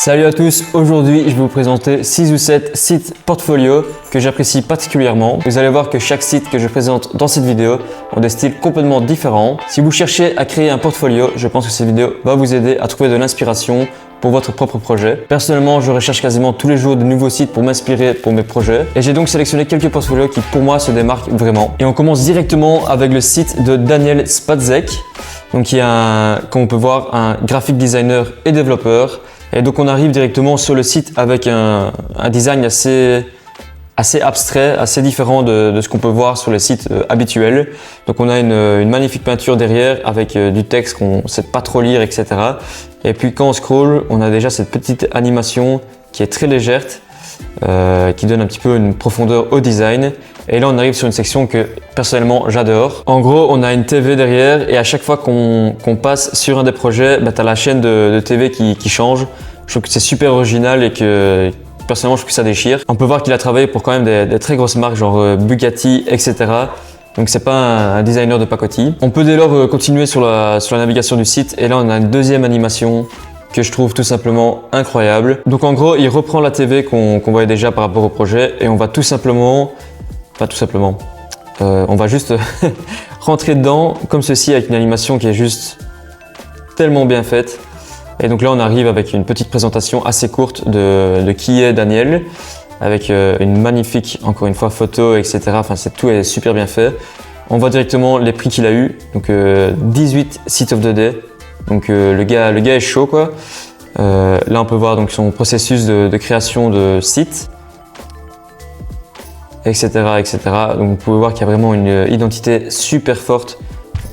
Salut à tous, aujourd'hui je vais vous présenter 6 ou 7 sites portfolio que j'apprécie particulièrement. Vous allez voir que chaque site que je présente dans cette vidéo ont des styles complètement différents. Si vous cherchez à créer un portfolio, je pense que cette vidéo va vous aider à trouver de l'inspiration pour votre propre projet. Personnellement, je recherche quasiment tous les jours de nouveaux sites pour m'inspirer pour mes projets et j'ai donc sélectionné quelques portfolios qui pour moi se démarquent vraiment. Et on commence directement avec le site de Daniel Spacek, donc qui est comme on peut voir, un graphic designer et développeur. Et donc on arrive directement sur le site avec un design assez abstrait, assez différent de ce qu'on peut voir sur les sites habituels. Donc on a une magnifique peinture derrière avec du texte qu'on ne sait pas trop lire, etc. Et puis quand on scroll, on a déjà cette petite animation qui est très légère, qui donne un petit peu une profondeur au design. Et là on arrive sur une section que personnellement j'adore. En gros on a une TV derrière et à chaque fois qu'on passe sur un des projets, tu as la chaîne de TV qui change. Je trouve que c'est super original et que personnellement je trouve que ça déchire. On peut voir qu'il a travaillé pour quand même des très grosses marques genre Bugatti, etc. Donc c'est pas un designer de pacotille. On peut dès lors continuer sur la navigation du site et là on a une deuxième animation que je trouve tout simplement incroyable. Donc en gros il reprend la TV qu'on voyait déjà par rapport au projet et on va tout simplement, on va juste rentrer dedans comme ceci avec une animation qui est juste tellement bien faite. Et donc là on arrive avec une petite présentation assez courte de qui est Daniel, avec une magnifique, encore une fois, photo, etc. Enfin tout est super bien fait. On voit directement les prix qu'il a eu, donc 18 Site of the Day. Donc le gars est chaud quoi. Là on peut voir donc son processus de création de site, etc., etc. Donc vous pouvez voir qu'il y a vraiment une identité super forte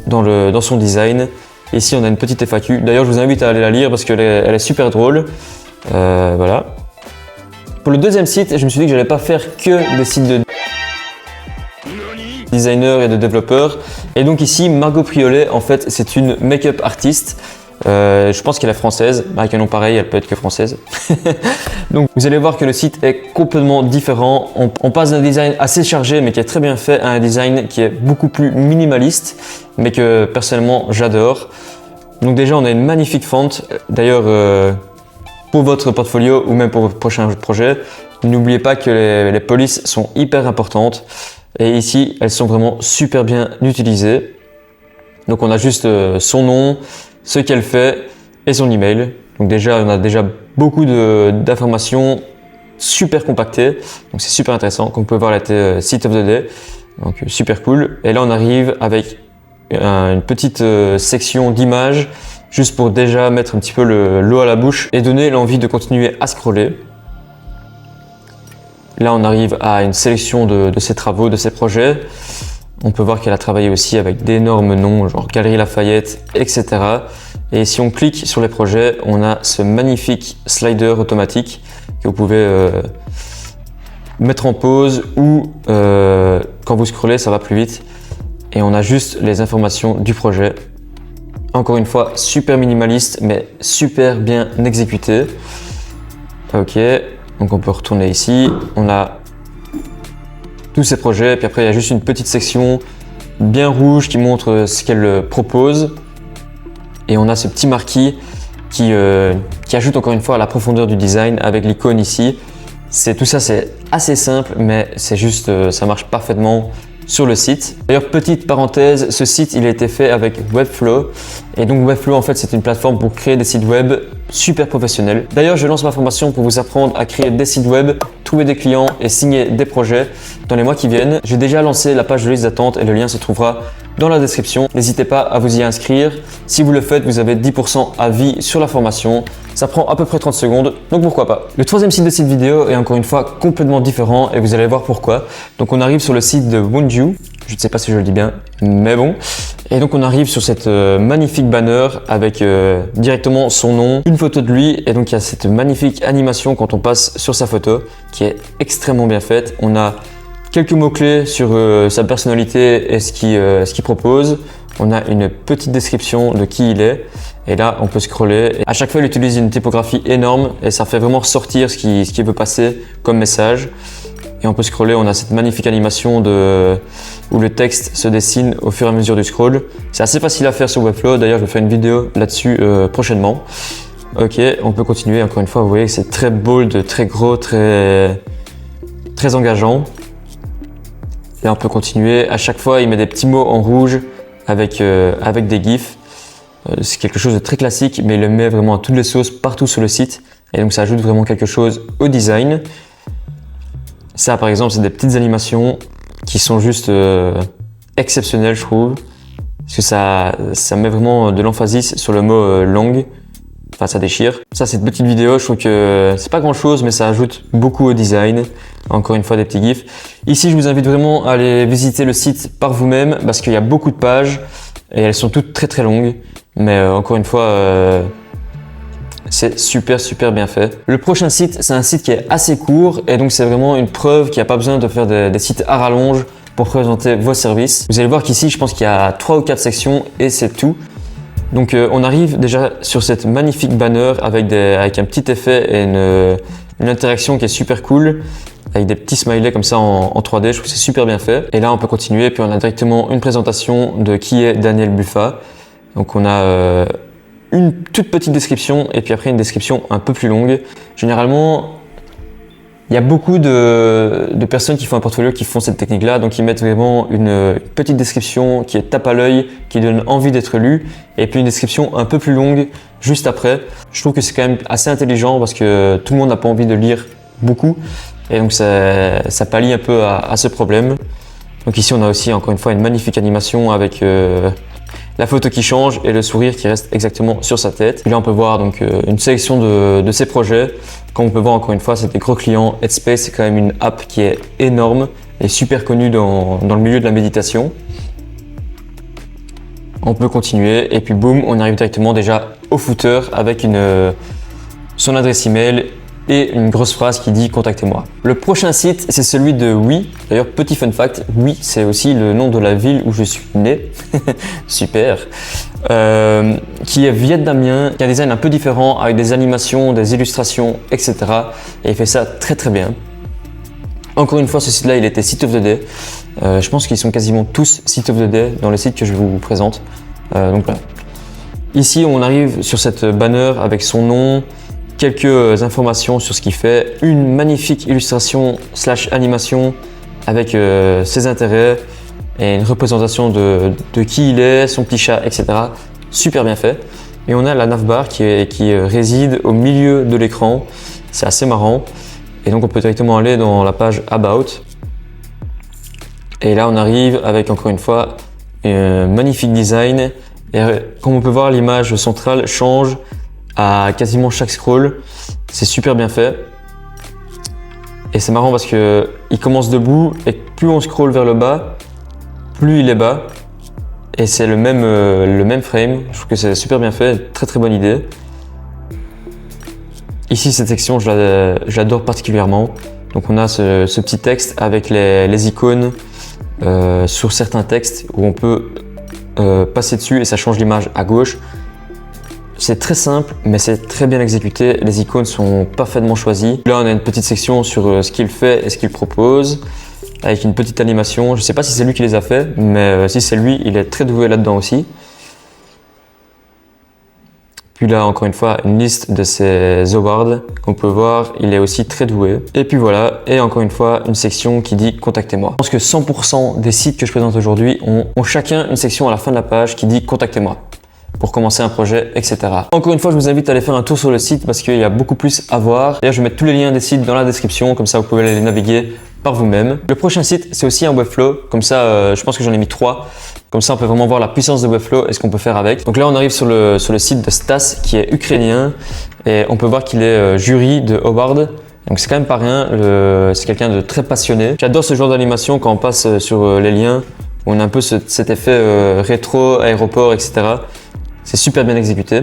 dans son design. Ici on a une petite FAQ, d'ailleurs je vous invite à aller la lire parce qu'elle est super drôle. Voilà. Pour le deuxième site, je me suis dit que j'allais pas faire que des sites de designers et de développeurs. Et donc ici Margot Priolet, en fait c'est une make-up artiste. Je pense qu'elle est française, avec un nom pareil elle peut être que française. Donc vous allez voir que le site est complètement différent. On passe d'un design assez chargé mais qui est très bien fait à un design qui est beaucoup plus minimaliste mais que personnellement j'adore. Donc déjà on a une magnifique fente. D'ailleurs pour votre portfolio ou même pour vos prochains projets, n'oubliez pas que les polices sont hyper importantes et ici elles sont vraiment super bien utilisées. Donc on a juste son nom, ce qu'elle fait et son email. Donc déjà, on a déjà beaucoup d'informations super compactées. Donc c'est super intéressant. Comme vous pouvez voir, elle était Site of the Day. Donc super cool. Et là, on arrive avec une petite section d'images juste pour déjà mettre un petit peu l'eau à la bouche et donner l'envie de continuer à scroller. Là, on arrive à une sélection de ses travaux, de ses projets. On peut voir qu'elle a travaillé aussi avec d'énormes noms, genre Galerie Lafayette, etc. Et si on clique sur les projets, on a ce magnifique slider automatique que vous pouvez mettre en pause ou quand vous scrollez, ça va plus vite. Et on a juste les informations du projet. Encore une fois, super minimaliste, mais super bien exécuté. Ok, donc on peut retourner ici. On a tous ces projets, puis après il y a juste une petite section bien rouge qui montre ce qu'elle propose et on a ce petit marquis qui ajoute encore une fois à la profondeur du design avec l'icône ici. Tout ça c'est assez simple mais c'est juste ça marche parfaitement sur le site. D'ailleurs petite parenthèse, ce site il a été fait avec Webflow et donc Webflow en fait c'est une plateforme pour créer des sites web super professionnels. D'ailleurs je lance ma formation pour vous apprendre à créer des sites web, trouver des clients et signer des projets dans les mois qui viennent. J'ai déjà lancé la page de liste d'attente et le lien se trouvera dans la description. N'hésitez pas à vous y inscrire. Si vous le faites, vous avez 10% à vie sur la formation. Ça prend à peu près 30 secondes, donc pourquoi pas. Le troisième site de cette vidéo est encore une fois complètement différent et vous allez voir pourquoi. Donc on arrive sur le site de Wonju. Je ne sais pas si je le dis bien, mais bon. Et donc on arrive sur cette magnifique banner avec directement son nom, une photo de lui et donc il y a cette magnifique animation quand on passe sur sa photo qui est extrêmement bien faite. On a quelques mots-clés sur sa personnalité et ce qu'il propose. On a une petite description de qui il est et là on peut scroller. Et à chaque fois il utilise une typographie énorme et ça fait vraiment ressortir ce qu'il veut passer comme message. Et on peut scroller, on a cette magnifique animation où le texte se dessine au fur et à mesure du scroll. C'est assez facile à faire sur Webflow, d'ailleurs je vais faire une vidéo là-dessus prochainement. Ok, on peut continuer. Encore une fois, vous voyez que c'est très bold, très gros, très engageant. Et on peut continuer. À chaque fois, il met des petits mots en rouge avec des gifs. C'est quelque chose de très classique, mais il le met vraiment à toutes les sauces partout sur le site. Et donc ça ajoute vraiment quelque chose au design. Ça, par exemple, c'est des petites animations qui sont juste exceptionnelles, je trouve. Parce que ça met vraiment de l'emphasis sur le mot long. Enfin, ça déchire. Ça, cette petite vidéo, je trouve que c'est pas grand chose, mais ça ajoute beaucoup au design. Encore une fois, des petits gifs. Ici, je vous invite vraiment à aller visiter le site par vous-même parce qu'il y a beaucoup de pages et elles sont toutes très longues. Mais encore une fois, c'est super bien fait. Le prochain site, c'est un site qui est assez court et donc c'est vraiment une preuve qu'il n'y a pas besoin de faire des sites à rallonge pour présenter vos services. Vous allez voir qu'ici, je pense qu'il y a 3 ou 4 sections et c'est tout. Donc on arrive déjà sur cette magnifique banner avec un petit effet et une interaction qui est super cool, avec des petits smileys comme ça en 3D, je trouve que c'est super bien fait. Et là on peut continuer, puis on a directement une présentation de qui est Daniel Buffa. Donc on a une toute petite description et puis après une description un peu plus longue. Généralement, il y a beaucoup de personnes qui font un portfolio qui font cette technique-là, donc ils mettent vraiment une petite description qui est tape à l'œil, qui donne envie d'être lue, et puis une description un peu plus longue juste après. Je trouve que c'est quand même assez intelligent parce que tout le monde n'a pas envie de lire beaucoup, et donc ça pallie un peu à ce problème. Donc ici on a aussi encore une fois une magnifique animation avec la photo qui change et le sourire qui reste exactement sur sa tête. Et là on peut voir donc une sélection de ses projets. Comme on peut voir encore une fois, c'est des gros clients. Headspace, c'est quand même une app qui est énorme et super connue dans le milieu de la méditation. On peut continuer et puis boum, on arrive directement déjà au footer avec son adresse email et une grosse phrase qui dit « Contactez-moi ». Le prochain site, c'est celui de Oui. D'ailleurs, petit fun fact, Oui, c'est aussi le nom de la ville où je suis né. Super. Qui est vietnamien, qui a un design un peu différent, avec des animations, des illustrations, etc. Et il fait ça très bien. Encore une fois, ce site-là, il était Site of the Day. Je pense qu'ils sont quasiment tous Site of the Day dans les sites que je vous présente. Donc voilà. Ici, on arrive sur cette banner avec son nom, quelques informations sur ce qu'il fait, une magnifique illustration / animation avec ses intérêts et une représentation de qui il est, son petit chat, etc. Super bien fait. Et on a la navbar qui réside au milieu de l'écran. C'est assez marrant. Et donc on peut directement aller dans la page About. Et là on arrive avec encore une fois un magnifique design. Et comme on peut voir, l'image centrale change à quasiment chaque scroll. C'est super bien fait. Et c'est marrant parce que il commence debout et plus on scrolle vers le bas, plus il est bas. Et c'est le même frame. Je trouve que c'est super bien fait, très bonne idée. Ici, cette section, je l'adore particulièrement. Donc on a ce petit texte avec les icônes sur certains textes où on peut passer dessus et ça change l'image à gauche. C'est très simple, mais c'est très bien exécuté. Les icônes sont parfaitement choisies. Là, on a une petite section sur ce qu'il fait et ce qu'il propose, avec une petite animation. Je ne sais pas si c'est lui qui les a fait, mais si c'est lui, il est très doué là-dedans aussi. Puis là, encore une fois, une liste de ses awards qu'on peut voir. Il est aussi très doué. Et puis voilà, et encore une fois, une section qui dit « Contactez-moi ». Je pense que 100% des sites que je présente aujourd'hui ont chacun une section à la fin de la page qui dit « Contactez-moi » pour commencer un projet, etc. Encore une fois, je vous invite à aller faire un tour sur le site parce qu'il y a beaucoup plus à voir. D'ailleurs, je vais mettre tous les liens des sites dans la description, comme ça vous pouvez aller les naviguer par vous-même. Le prochain site, c'est aussi un Webflow. Comme ça, je pense que j'en ai mis 3. Comme ça, on peut vraiment voir la puissance de Webflow et ce qu'on peut faire avec. Donc là, on arrive sur le site de Stas, qui est ukrainien. Et on peut voir qu'il est jury de Howard. Donc c'est quand même pas rien. C'est quelqu'un de très passionné. J'adore ce genre d'animation quand on passe sur les liens. Où on a un peu cet effet rétro, aéroport, etc. C'est super bien exécuté.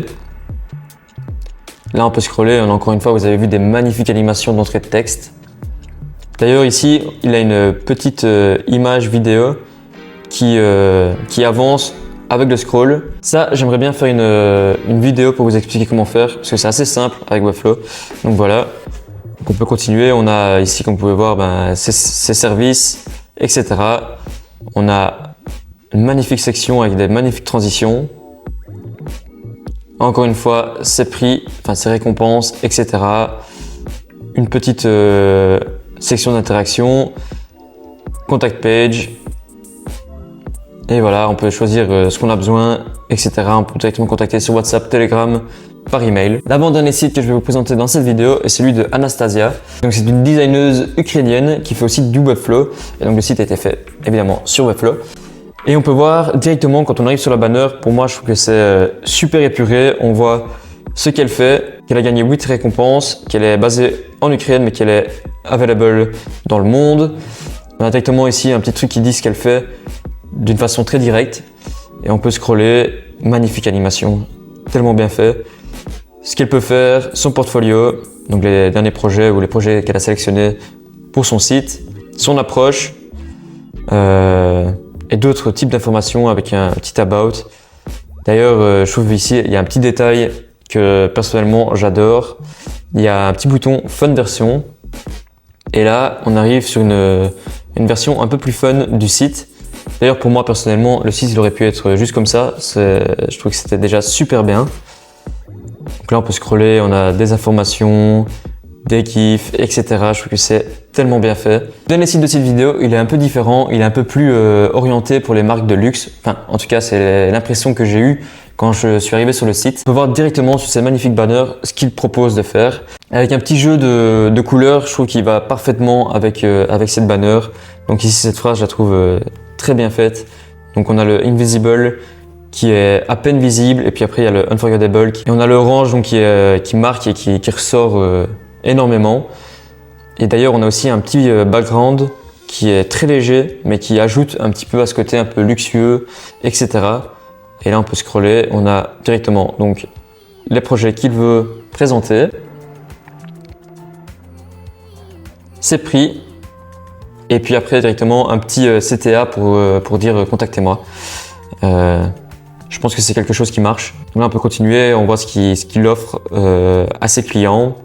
Là, on peut scroller. Encore une fois, vous avez vu des magnifiques animations d'entrée de texte. D'ailleurs, ici, il a une petite image vidéo qui avance avec le scroll. Ça, j'aimerais bien faire une vidéo pour vous expliquer comment faire, parce que c'est assez simple avec Webflow. Donc voilà. Donc, on peut continuer. On a ici, comme vous pouvez voir, ses services, etc. On a une magnifique section avec des magnifiques transitions. Encore une fois, ses prix, enfin ses récompenses, etc. Une petite section d'interaction, contact page. Et voilà, on peut choisir ce qu'on a besoin, etc. On peut directement contacter sur WhatsApp, Telegram, par email. L'avant-dernier site que je vais vous présenter dans cette vidéo est celui de Anastasia. Donc c'est une designeuse ukrainienne qui fait aussi du Webflow. Et donc le site a été fait évidemment sur Webflow. Et on peut voir directement quand on arrive sur la banner, pour moi je trouve que c'est super épuré. On voit ce qu'elle fait, qu'elle a gagné 8 récompenses, qu'elle est basée en Ukraine mais qu'elle est available dans le monde. On a directement ici un petit truc qui dit ce qu'elle fait d'une façon très directe. Et on peut scroller, magnifique animation, tellement bien fait. Ce qu'elle peut faire, son portfolio, donc les derniers projets ou les projets qu'elle a sélectionnés pour son site, son approche et d'autres types d'informations avec un petit about. D'ailleurs, je trouve ici, il y a un petit détail que personnellement j'adore. Il y a un petit bouton Fun version et là, on arrive sur une version un peu plus fun du site. D'ailleurs, pour moi personnellement, le site il aurait pu être juste comme ça. Je trouve que c'était déjà super bien. Donc là, on peut scroller, on a des informations, des gifs, etc. Je trouve que c'est tellement bien fait. Le dernier site de cette vidéo, il est un peu différent, il est un peu plus orienté pour les marques de luxe. Enfin, en tout cas, c'est l'impression que j'ai eue quand je suis arrivé sur le site. On peut voir directement sur ces magnifiques banners ce qu'il propose de faire. Avec un petit jeu de couleurs, je trouve qu'il va parfaitement avec cette banner. Donc ici, cette phrase, je la trouve très bien faite. Donc on a le invisible qui est à peine visible et puis après il y a le unforgettable et on a le orange donc qui marque et qui ressort énormément. Et d'ailleurs on a aussi un petit background qui est très léger mais qui ajoute un petit peu à ce côté un peu luxueux, etc. Et là on peut scroller, on a directement donc les projets qu'il veut présenter, ses prix. Et puis après directement un petit CTA pour dire contactez-moi. Je pense que c'est quelque chose qui marche. Là on peut continuer, on voit ce qu'il offre à ses clients.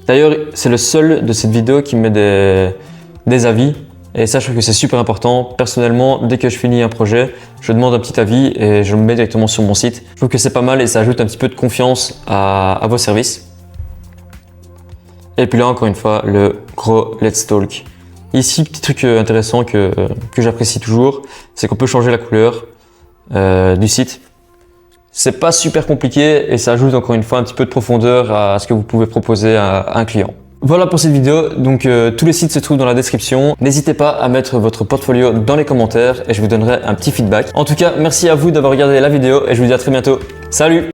D'ailleurs c'est le seul de cette vidéo qui met des avis. Et ça je trouve que c'est super important. Personnellement, dès que je finis un projet, je demande un petit avis et je le mets directement sur mon site. Je trouve que c'est pas mal et ça ajoute un petit peu de confiance à vos services. Et puis là encore une fois, le gros Let's Talk. Ici, petit truc intéressant que j'apprécie toujours, c'est qu'on peut changer la couleur du site. C'est pas super compliqué et ça ajoute encore une fois un petit peu de profondeur à ce que vous pouvez proposer à un client. Voilà pour cette vidéo, donc tous les sites se trouvent dans la description. N'hésitez pas à mettre votre portfolio dans les commentaires et je vous donnerai un petit feedback. En tout cas, merci à vous d'avoir regardé la vidéo et je vous dis à très bientôt. Salut!